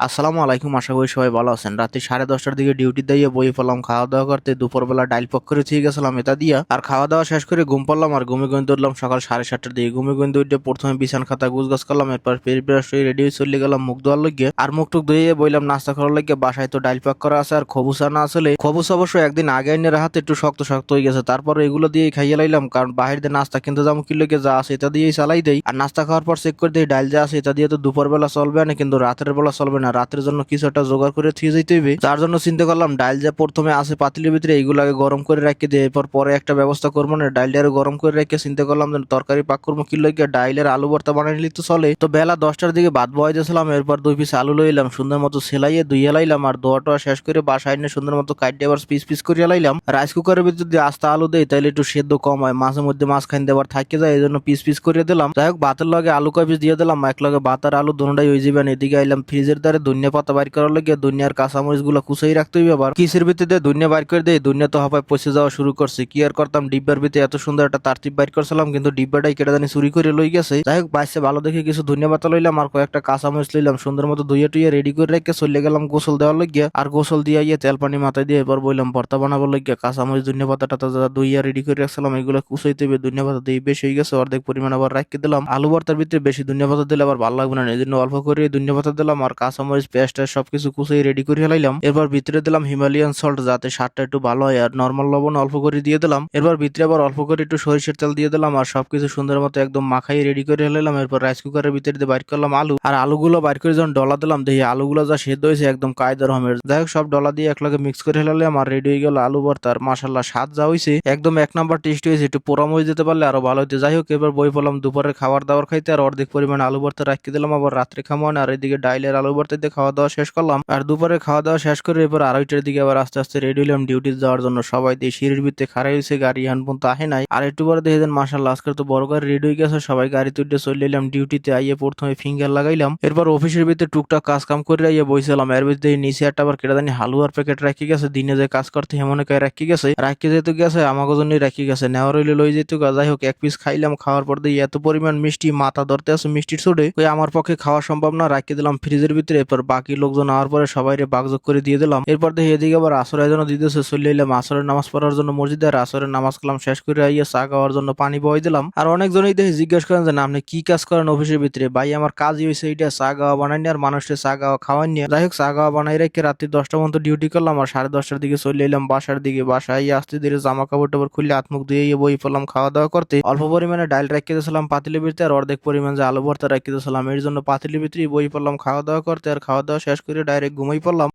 আসসালামু আলাইকুম, আশা করি সবাই ভালো আছেন। রাতে 10:30টার দিকে ডিউটি দিয়ে বই পড়লাম খাওয়া দাওয়া করতে। দুপুরবেলা ডাইল পক করে থিয়ে গেছিলাম এটা দিয়া, আর খাওয়া দাওয়া শেষ করে ঘুম পড়লাম। আর ঘুমে ঘুম উঠলাম সকাল 7:30টার দিকে। ঘুমে ঘুম উঠে প্রথমে বিছান খাতা গুছগাছ করলাম, এরপর ফের ব্রাশ হয়ে রেডি হয়ে চলে গেলাম মুখ ধোয়ার লাগিয়ে। আর মুখ টুক ধুয়ে বইলাম নাস্তা করার লাগিয়ে। বাসায় তো ডাইল পাক করা আছে আর খবুস আনা আসলে খবুস অবশ্য একদিন আগে এনে হাতে একটু শক্ত শক্ত হয়ে গেছে। তারপর এগুলো দিয়েই খাইয়ে লাইলাম, কারণ বাহির দিয়ে নাস্তা কিনতে যাবো কি লেগে যা আছে এটা দিয়েই চালাই দেই। আর নাস্তা খাওয়ার পর চেক করে দিই ডাইল যা আছে এটা দিয়ে তো দুপুরবেলা চলবে না, কিন্তু রাতের বেলা চলবে না। রাতের জন্য কিছু একটা জোগাড় করে থিয়ে যেতে হইবে। তার জন্য চিন্তা করলাম ডাইল যে প্রথমে আছে পাতিলের ভিতরে এইগুলাকে গরম করে রাখি দিয়ে এরপর পরে একটা ব্যবস্থা করবো না। ডাইলটা আরো গরম করে রেখে চিন্তা করলাম যে তরকারি পাক করবো কি লইগে ডাইলের আলু ভর্তা বানাই নিলে তো চলে। তো বেলা 10টার দিকে ভাত বয় দিয়েছিলাম, এরপর 2 পিস আলু লইলাম, সুন্দর মতো সেলাইয়ে ধুইয়ে লাইলাম। আর ধোয়াটা শেষ করে বাসায় এনে সুন্দর মতো কাটিয়ে আবার পিস পিস করে লাইলাম। রাইস কুকারের ভিতরে যদি আস্তা আলু দেয় তাহলে একটু সেদ্ধ কম হয়, মাঝে মধ্যে মাছ খাইতে দেওয়ার থাকে যায়, এই জন্য পিস পিস করে দিলাম। যাই হোক ভাতের লগে আলু কয় পিস দিয়ে দিলাম, এক লগে ভাত আর আলু দুটোটাই হয়ে যাবেন। এদিকে আইলাম ফ্রিজের দ্বারে ধনিয়া পাতা বাইর করার লগে। দুনিয়ার কাঁচামরিচ গুলো কুচাই রাখতে হইবে। আবার কিসের ভিতরে দুনিয়া বাইর করে দেয়, দুনিয়া তো হাফায় পচে যাওয়া শুরু করছে। কি আর করতাম, ডিব্বার ভিতরে এত সুন্দর একটা তারতিব বাইর করছিলাম, কিন্তু ডিব্বাটাই কেটে জানি চুরি করে লই গেছে। যাই হোক বাইসে ভালো দেখে কিছু ধনিয়া পাতা লইলাম আর কয়েকটা কাঁচামরিচ লইলাম, সুন্দর মতো ধুইয়ে টুইয়ে রেডি করে রেখে চলে গেলাম গোসল দেওয়ার লাগিয়া। আর গোসল দিয়ে ইয়ে তেল পানি মাথায় দিয়ে এবার বললাম ভর্তা বানাবার লাগিয়া। কাঁচামরিচ ধনিয়া পাতাটা ধুইয়া রেডি করে রাখছিলাম, এগুলো কুচাইতে হবে। ধনিয়া পাতা দিয়ে বেশি হয়ে গেছে, অর্ধেক পরিমাণ আবার রাখতে দিলাম। আলু ভর্তার ভিতরে বেশি ধনিয়া পাতা দিলে আবার ভালো লাগবে না, এই জন্য অল্প করে ধনিয়া পাতা দিলাম। আর কাঁচামরিচ পেঁয়াজ সবকিছু কুচাই রেডি করে ফেলাইলাম। এরপর ভিতরে দিলাম হিমালয়ান সল্ট, যাতে স্বাদটা একটু ভালো হয়। আর নর্মাল লবণ অল্প করে দিয়ে দিলাম। এরপর ভিতরে আবার অল্প করে একটু সরিষার তেল দিয়ে দিলাম। আর সবকিছু সুন্দর মতো একদম মাখাই রেডি করে ফেলাইলাম। এরপর রাইস কুকারের ভিতরে দিয়ে বাইর করলাম আলু। আর আলুগুলো বাইর করে যখন ডলা দিলাম দেখি আলুগুলো যা সেদ্ধ হয়েছে একদম কায়দার রকমের। যাই হোক সব ডলা দিয়ে একলাগে মিক্স করে ফেলালাম আর রেডি হয়ে গেল আলু ভর্তা। আর মাশাল্লাহ স্বাদ যা হয়েছে একদম এক নাম্বার টেস্ট হয়েছে। একটু পোড়ামরিচ দিতে পারলে আরো ভালো হতো। যাই হোক এবার বই পড়লাম দুপুরের খাবার দাবার খাইতে, আর অর্ধেক পরিমাণ আলু ভর্তা রাখতে দিলাম আবার রাত্রে খামোন। আর এদিকে ডাইলের আলু ভর্তা দিয়ে খাওয়া দাওয়া শেষ করলাম। আর দুপুরে খাওয়া দাওয়া শেষ করে এবার 2:30টার দিকে আবার আস্তে আস্তে রেডি হলাম ডিউটি যাওয়ার জন্য। সবাই দিয়ে সিঁড়ির ভিতরে খাড়াই হয়েছে, গাড়ি এখন পর্যন্ত আহে নাই। আর একটু পরে দেখে দেন মাশাল্লাহ আজকে তো বড় গাড়ি রেডি হয়ে গেছে, সবাই গাড়ি তুলতে চলে এলাম ডিউটিতে। আইয়ে প্রথমে ফিঙ্গার লাগাইলাম, এরপর অফিসের ভিতরে টুকটাক কাজ কাম করে আইয়ে বইছিলাম। এর ভিতরে নিচে একটা আবার কেটে জানি হালুয়ার প্যাকেট রাখি গেছে, দিনে যে কাজ করতে হেমনে কায় রাখি গেছে, রাখি যেতে গেছে আমাকে জন্যই রাখি গেছে, নেওয়ার হইলে লই যেত। যাই হোক এক পিস খাইলাম, খাওয়ার পর দিয়ে এত পরিমাণ মিষ্টি মাথা ধরতে আছে মিষ্টির ছোটে, ওই আমার পক্ষে খাওয়া সম্ভব না, রাখি দিলাম ফ্রিজের ভিতরে। এরপর বাকি লোকজন আওয়ার পরে সবাই বাগযোগ করে দিয়ে দিলাম। এরপর দেখি এদিকে আবার আসরের জন্য দিতেছে, চলে এলাম আসরের নামাজ পড়ার জন্য মসজিদে। আর আসরের নামাজ কালাম শেষ করে আইয়া চা খাওয়ার জন্য পানি বই দিলাম। আর অনেকজনই দেখে জিজ্ঞেস করেন যে না আপনি কি কাজ করেন অফিসের ভিতরে। ভাই আমার কাজই হয়েছে এইটা, চা গাওয়া বানাইনি আর মানুষের চা গাওয়া খাওয়াইনি। যাই হোক চা গাওয়া বানাই রেখে রাত্রি 10টা পর্যন্ত ডিউটি করলাম। আর 10:30টার দিকে চলে এলাম বাসার দিকে। বাসায় আসতে ধীরে জামা কাপড় টাপড় খুলে হাত মুখ ধুয়ে বই পড়লাম খাওয়া দাওয়া করতে। অল্প পরিমাণে ডাল রেখে দিয়েছিলাম পাতিলের ভিতরে, আর অর্ধেক পরিমাণ যে আলু ভর্তা রেখে দিয়েছিলাম এর জন্য পাতিলের ভিতরেই বই পড়লাম খাওয়া দাওয়া করতে। আর খাওয়া দাওয়া শেষ করে ডাইরেক্ট ঘুমাই পড়লাম।